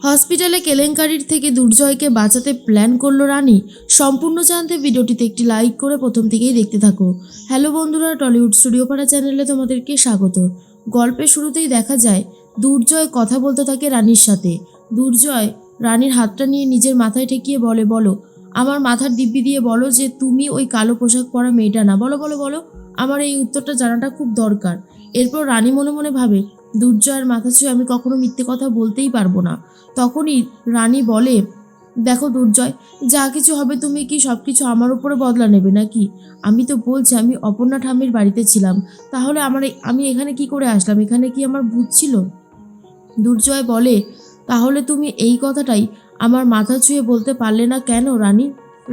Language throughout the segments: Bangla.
হসপিটালে কেলেঙ্কারির থেকে দুর্জয়কে বাঁচাতে প্ল্যান করলো রানী। সম্পূর্ণ জানতে ভিডিওটিতে একটি লাইক করে প্রথম থেকেই দেখতে থাকো। হ্যালো বন্ধুরা, টলিউড স্টুডিও পাড়া চ্যানেলে তোমাদেরকে স্বাগত। গল্পের শুরুতেই দেখা যায় দুর্জয় কথা বলতে থাকে রানীর সাথে। দুর্জয় রানীর হাতটা নিয়ে নিজের মাথায় ঠেকিয়ে বলে, বলো আমার মাথার দিব্যি দিয়ে বলো যে তুমি ওই কালো পোশাক পরা মেয়েটা না। বলো বলো বলো, আমার এই উত্তরটা জানাটা খুব দরকার। এরপর রানী মনে মনে ভাবে, দুর্জয়ের মাথা ছুঁয়ে আমি কখনো মিথ্যে কথা বলতেই পারবো না। তখনই রানী বলে, দেখো দুর্জয়, যা কিছু হবে তুমি কি সব কিছু আমার উপরে বদলা নেবে নাকি? আমি তো বলছি আমি অপর্ণা ঠাম্মির বাড়িতে ছিলাম, তাহলে আমি এখানে কি করে আসলাম? এখানে কি আমার ভূত ছিল? দুর্জয় বলে, তাহলে তুমি এই কথাটাই আমার মাথা ছুঁয়ে বলতে পারলে না কেন রানী?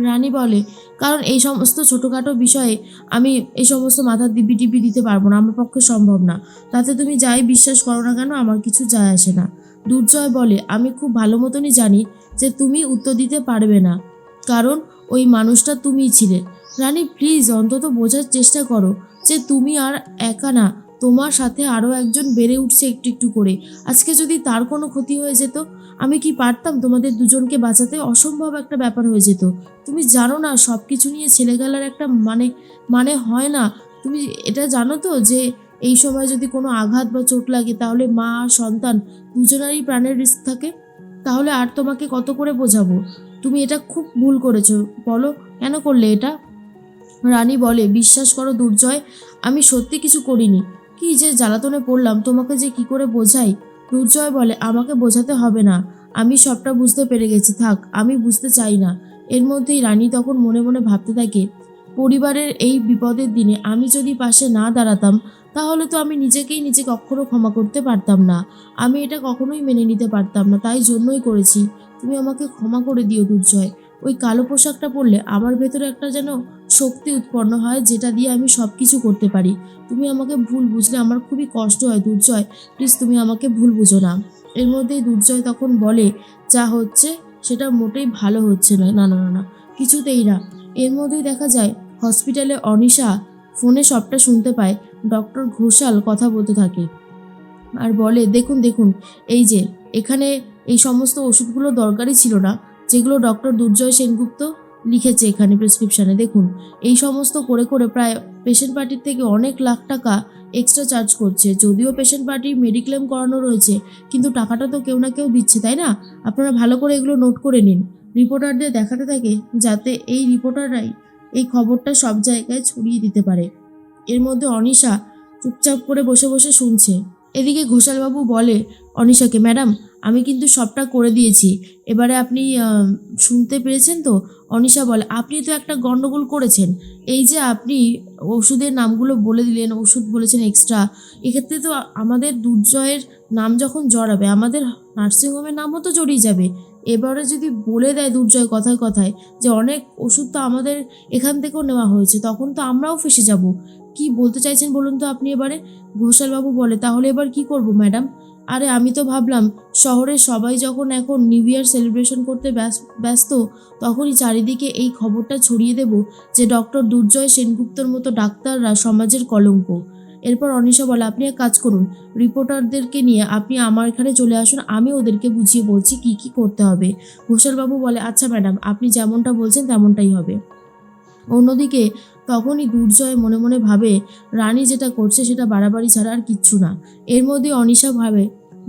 রানী বলে, কারণ এই সমস্ত ছোটোখাটো বিষয়ে আমি এই সমস্ত মাথার দিব্যি টিব্বি দিতে পারবো না, আমার পক্ষে সম্ভব না। তাতে তুমি যাই বিশ্বাস করো না কেন আমার কিছু যায় আসে না। দুর্জয় বলে, আমি খুব ভালো মতনই জানি যে তুমি উত্তর দিতে পারবে না, কারণ ওই মানুষটা তুমিই ছিলে। রানী প্লিজ অন্তত বোঝার চেষ্টা করো যে তুমি আর একা না, তোমার সাথে আরও একজন বেড়ে উঠছে একটু একটু করে। আজকে যদি তার কোনো ক্ষতি হয়ে যেত, আমি কি পারতাম তোমাদের দুজনকে বাঁচাতে? অসম্ভব একটা ব্যাপার হয়ে যেত। তুমি জানো না সব কিছু নিয়ে ছেলেবেলার একটা মানে হয় না। তুমি এটা জানো তো যে এই সময় যদি কোনো আঘাত বা চোট লাগে তাহলে মা আর সন্তান দুজনেরই প্রাণের রিস্ক থাকে। তাহলে আর তোমাকে কত করে বোঝাবো? তুমি এটা খুব ভুল করেছো। বলো কেন করলে এটা? রানী বলে, বিশ্বাস করো দুর্জয়, আমি সত্যি কিছু করিনি। কি যে জ্বালাতনে পড়লাম, তোমাকে যে কি করে বোঝাই। দুর্জয় বলে, আমাকে বোঝাতে হবে না, আমি সবটা বুঝতে পেরে গেছি, থাক, আমি বুঝতে চাই না। এর মধ্যেই রানী তখন মনে মনে ভাবতে থাকে, পরিবারের এই বিপদের দিনে আমি যদি পাশে না দাঁড়াতাম তাহলে তো আমি নিজেকে কখনো ক্ষমা করতে পারতাম না। আমি এটা কখনোই মেনে নিতে পারতাম না, তাই জন্যই করেছি। তুমি আমাকে ক্ষমা করে দিও দুর্জয়। ওই কালো পোশাকটা পরলে আমার ভেতরে একটা যেন শক্তি উৎপন্ন হয়, যেটা দিয়ে আমি সব কিছু করতে পারি। তুমি আমাকে ভুল বুঝলে আমার খুবই কষ্ট হয় দুর্জয়, প্লিজ তুমি আমাকে ভুল বুঝো না। এর মধ্যেই দুর্জয় তখন বলে, যা হচ্ছে সেটা মোটেই ভালো হচ্ছে না, না না না না, কিছুতেই না। এর মধ্যেই দেখা যায় হসপিটালে অনিশা ফোনে সবটা শুনতে পায়। ডক্টর ঘোষাল কথা বলতে থাকে আর বলে, দেখুন দেখুন, এই যে এখানে এই সমস্ত ওষুধগুলো দরকারই ছিল না, যেগুলো ডক্টর দুর্জয় সেনগুপ্ত লিখেছে এখানে প্রেসক্রিপশানে। দেখুন, এই সমস্ত করে করে প্রায় পেশেন্ট পার্টির থেকে অনেক লাখ টাকা এক্সট্রা চার্জ করছে। যদিও পেশেন্ট পার্টির মেডিক্লেম করানো রয়েছে, কিন্তু টাকাটা তো কেউ না কেউ দিচ্ছে, তাই না? আপনারা ভালো করে এগুলো নোট করে নিন। রিপোর্টারদের দেখাতে থাকে যাতে এই রিপোর্টাররাই এই খবরটা সব জায়গায় ছড়িয়ে দিতে পারে। এর মধ্যে অনিশা চুপচাপ করে বসে বসে শুনছে। এদিকে ঘোষালবাবু বলে অনিশাকে, ম্যাডাম আমি কিন্তু সবটা করে দিয়েছি, এবারে আপনি শুনতে পেরেছেন তো? অনিশা বলে, আপনি তো একটা গন্ডগোল করেছেন। এই যে আপনি ওষুধের নামগুলো বলে দিলেন, ওষুধ বলেছেন এক্সট্রা, এক্ষেত্রে তো আমাদের দুর্জয়ের নাম যখন জড়াবে আমাদের নার্সিংহোমের নামও তো জড়িয়ে যাবে। এবারে যদি বলে দেয় দুর্জয় কথায় কথায় যে অনেক ওষুধ তো আমাদের এখান থেকেও নেওয়া হয়েছে, তখন তো আমরাও ফেঁসে যাব। কি বলতে চাইছেন বলুন তো আপনি এবারে? ঘোষালবাবু বলে, তাহলে এবার কি করব ম্যাডাম? আরে আমি তো ভাবলাম শহরের সবাই যখন এখন নিউ ইয়ার সেলিব্রেশন করতে ব্যস্ত, তখনই চারিদিকে এই খবরটা ছড়িয়ে দেব যে ডক্টর দুর্জয় সেনগুপ্তর মতো ডাক্তাররা সমাজের কলঙ্ক। এরপর অনিশা বলে, আপনি এক কাজ করুন, রিপোর্টারদেরকে নিয়ে আপনি আমার এখানে চলে আসুন, আমি ওদেরকে বুঝিয়ে বলছি কি কি করতে হবে। ঘোষালবাবু বলে, আচ্ছা ম্যাডাম, আপনি যেমনটা বলছেন তেমনটাই হবে। অন্যদিকে তখনই দুর্জয় মনে মনে ভাবে, রানী যেটা করছে সেটা বাড়াবাড়ি ছাড়া আর কিচ্ছু না। এর মধ্যে অনিশা ভাবে,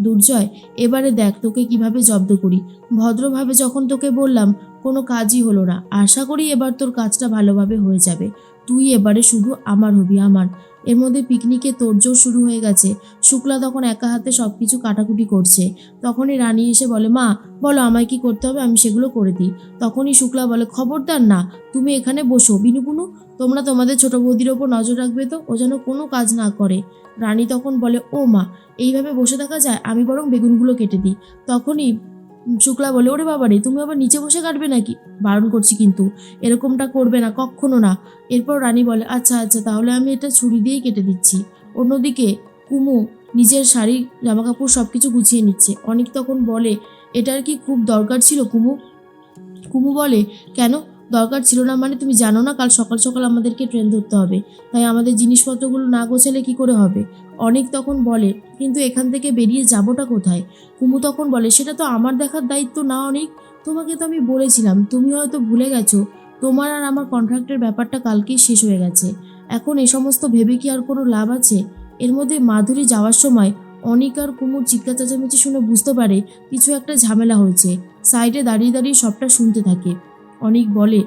দুর্জয় এবারে দেখ তোকে কিভাবে জব্দ করি। ভদ্রভাবে যখন তোকে বললাম কোনো কাজই হলো না, আশা করি এবার তোর কাজটা ভালোভাবে হয়ে যাবে। তুই এবারে শুধু আমার হবি, আমার। এর মধ্যে পিকনিকে তোড়জোড় শুরু হয়ে গেছে। শুক্লা তখন একা হাতে সব কিছু কাটাকুটি করছে। তখনই রানী এসে বলে, মা বলো আমায় কি করতে হবে, আমি সেগুলো করে দিই। তখনই শুক্লা বলে, খবরদার না, তুমি এখানে বসো। বিনুপুনু, তোমরা তোমাদের ছোট বৌদির ওপর নজর রাখবে তো, ও যেন কোনো কাজ না করে। রানী তখন বলে, ও মা, এইভাবে বসে থাকা যায়, আমি বরং বেগুনগুলো কেটে দিই। তখনই শুক্লা বলে, ওরে বাবারে, তুমি আবার নিচে বসে কাটবে নাকি? বারণ করছি কিন্তু, এরকমটা করবে না, কখনো না। এরপর রানী বলে, আচ্ছা আচ্ছা, তাহলে আমি এটা ছুরি দিয়েই কেটে দিচ্ছি। অন্যদিকে কুমু নিজের শাড়ি জামাকাপড় সব কিছু গুছিয়ে নিচ্ছে। অনিক তখন বলে, এটার কি খুব দরকার ছিল কুমু? কুমু বলে, কেন দরকার ছিল না মানে? তুমি জানো না কাল সকাল সকাল আমাদেরকে ট্রেন ধরতে হবে, তাই আমাদের জিনিসপত্রগুলো না গোছালে কি করে হবে? অনেক তখন বলে কিন্তু এখান থেকে বেরিয়ে যাবোটা কোথায়? কুমু তখন বলে সেটা তো আমার দেখার দায়িত্ব না অনেক। তোমাকে তো আমি বলেছিলাম, তুমি হয়তো ভুলে গেছো। তোমার আর আমার কন্ট্রাক্টের ব্যাপারটা কালকেই শেষ হয়ে গেছে। এখন এ সমস্ত ভেবে কি আর কোনো লাভ আছে? এর মধ্যে মাধুরী যাওয়ার সময় অনিক আর কুমুর চিৎকার চেঁচামেচি শুনে বুঝতে পারে কিছু একটা ঝামেলা হয়েছে। সাইডে দাঁড়িয়ে দাঁড়িয়ে সবটা শুনতে থাকে। অনিক বলে,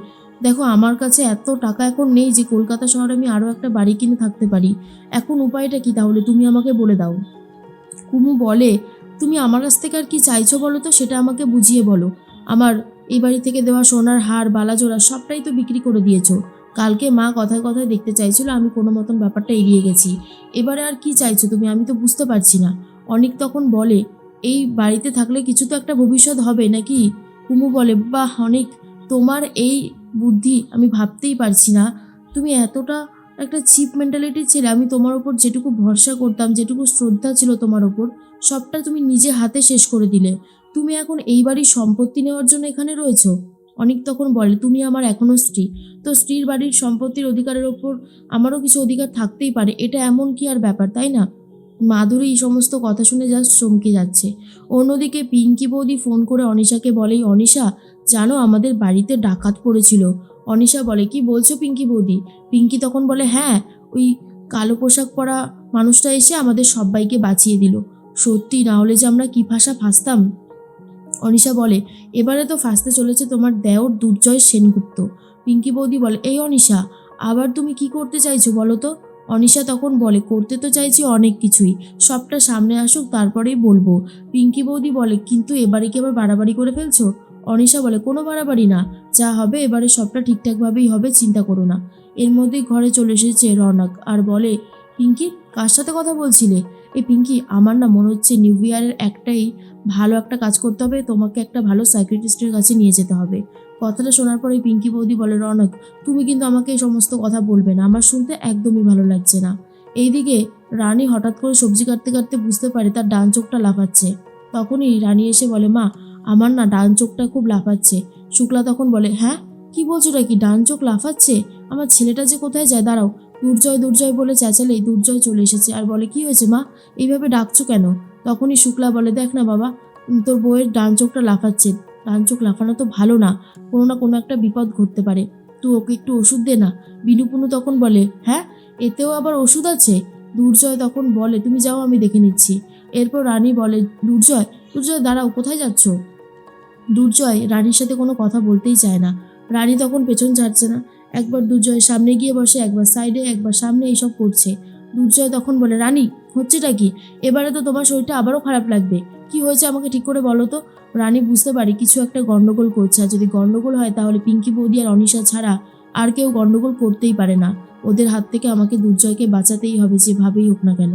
দেখো আমার কাছে এত টাকা এখন নেই যে কলকাতা শহরে আমি আরও একটা বাড়ি কিনে থাকতে পারি। এখন উপায়টা কি তাহলে তুমি আমাকে বলে দাও। কুমু বলে, তুমি আমার কাছ থেকে আর কি চাইছো বলো তো, সেটা আমাকে বুঝিয়ে বলো। আমার এই বাড়ি থেকে দেওয়া সোনার হার বালাজোড়া সবটাই তো বিক্রি করে দিয়েছো। কালকে মা কথায় কথায় দেখতে চাইছিল, আমি কোনো মতন ব্যাপারটা এড়িয়ে গেছি। এবারে আর কি চাইছো তুমি, আমি তো বুঝতে পারছি না। অনিক তখন বলে, এই বাড়িতে থাকলে কিছু তো একটা ভবিষ্যৎ হবে নাকি? কুমু বলে, বাহ অনিক, তোমার এই বুদ্ধি আমি ভাবতেই পারছি না। তুমি এতটা একটা চিপ মেন্টালিটির ছেলে। আমি তোমার ওপর যেটুকু ভরসা করতাম, যেটুকু শ্রদ্ধা ছিল তোমার ওপর, সবটা তুমি নিজে হাতে শেষ করে দিলে। তুমি এখন এই বাড়ির সম্পত্তি নেওয়ার জন্য এখানে রয়েছো। অনেক তখন বলে, তুমি আমার এখনও স্ত্রী, তো স্ত্রীর বাড়ির সম্পত্তির অধিকারের ওপর আমারও কিছু অধিকার থাকতেই পারে, এটা এমন কি আর ব্যাপার, তাই না? মাধুরী এই সমস্ত কথা শুনে জাস্ট চমকে যাচ্ছে। অন্যদিকে পিঙ্কি বৌদি ফোন করে অনিশাকে বলে, অনিশা জানো আমাদের বাড়িতে ডাকাত পড়েছিল। অনিশা বলে, কি বলছো পিঙ্কি বৌদি? পিঙ্কি তখন বলে, হ্যাঁ, ওই কালো পোশাক পরা মানুষটা এসে আমাদের সবাইকে বাঁচিয়ে দিল। সত্যি, না হলে যে আমরা কি ফাঁসতাম। অনিশা বলে, এবারে তো ফাঁসতে চলেছে তোমার দেওর দুর্জয় সেনগুপ্ত। পিঙ্কি বৌদি বলে, এই অনিশা, আবার তুমি কি করতে চাইছো বলো তো? অনিশা তখন বলে, করতে তো চাইছি অনেক কিছুই, সবটা সামনে আসুক তারপরেই বলবো। পিঙ্কি বৌদি বলে, কিন্তু এবারে কি আবার বাড়াবাড়ি করে ফেলছো? অনিশা বলে, কোনো বাড়াবাড়ি না, যা হবে এবারে সবটা ঠিকঠাকভাবেই হবে, চিন্তা করো না। এর মধ্যেই ঘরে চলে এসেছে রনক আর বলে, পিঙ্কি কার সাথে কথা বলছিলে? এই পিঙ্কি, আমার না মনে হচ্ছে নিউ ইয়ারের একটাই ভালো একটা কাজ করতে হবে, তোমাকে একটা ভালো সাইকিয়াট্রিস্টের কাছে নিয়ে যেতে হবে। কথাটা শোনার পরে পিঙ্কি বৌদি বলে, রনক তুমি কিন্তু আমাকে এই সমস্ত কথা বলবে না, আমার শুনতে একদমই ভালো লাগছে না। এইদিকে রানী হঠাৎ করে সবজি কাটতে কাটতে বুঝতে পারে তার ডান চোখটা লাফাচ্ছে। তখনই রানী এসে বলে, মা আমার না ডান চোখটা খুব লাফাচ্ছে। শুক্লা তখন বলে, হ্যাঁ কি বলছো নাকি, ডান চোখ লাফাচ্ছে? আমার ছেলেটা যে কোথায় যায়, দাঁড়াও। দুর্জয় দুর্জয় বলে চেঁচালেই দুর্জয় চলে এসেছে আর বলে, কি হয়েছে মা, এইভাবে ডাকছো কেন? তখনই শুক্লা বলে, দেখ না বাবা, তোর বউয়ের ডান চোখটা লাফাচ্ছে। ডান চোখ লাফানো তো ভালো না, কোনো না কোনো একটা বিপদ ঘটতে পারে, তুই ওকে একটু ওষুধ দে না। বিনুপুনু তখন বলে, হ্যাঁ এতেও আবার ওষুধ আছে? দুর্জয় তখন বলে, তুমি যাও আমি দেখে নিচ্ছি। এরপর রানী বলে, দুর্জয় দুর্জয় দাঁড়াও, কোথায় যাচ্ছ? দুর্জয় রানীর সাথে কোনো কথা বলতেই চায় না। রানী তখন পেছন ছাড়ছে না, একবার দুর্জয়ের সামনে গিয়ে বসে, একবার সাইডে, একবার সামনে, এইসব করছে। দুর্জয় তখন বলে, রানী হচ্ছেটা কি? এবারে তো তোমার শরীরটা আবারও খারাপ লাগবে। কি হয়েছে আমাকে ঠিক করে বলো তো। রানী বুঝতে পারে কিছু একটা গন্ডগোল করছে, আর যদি গন্ডগোল হয় তাহলে পিঙ্কি বৌদি আর অনিশা ছাড়া আর কেউ গন্ডগোল করতেই পারে না। ওদের হাত থেকে আমাকে দুর্জয়কে বাঁচাতেই হবে, যেভাবেই হোক না কেন।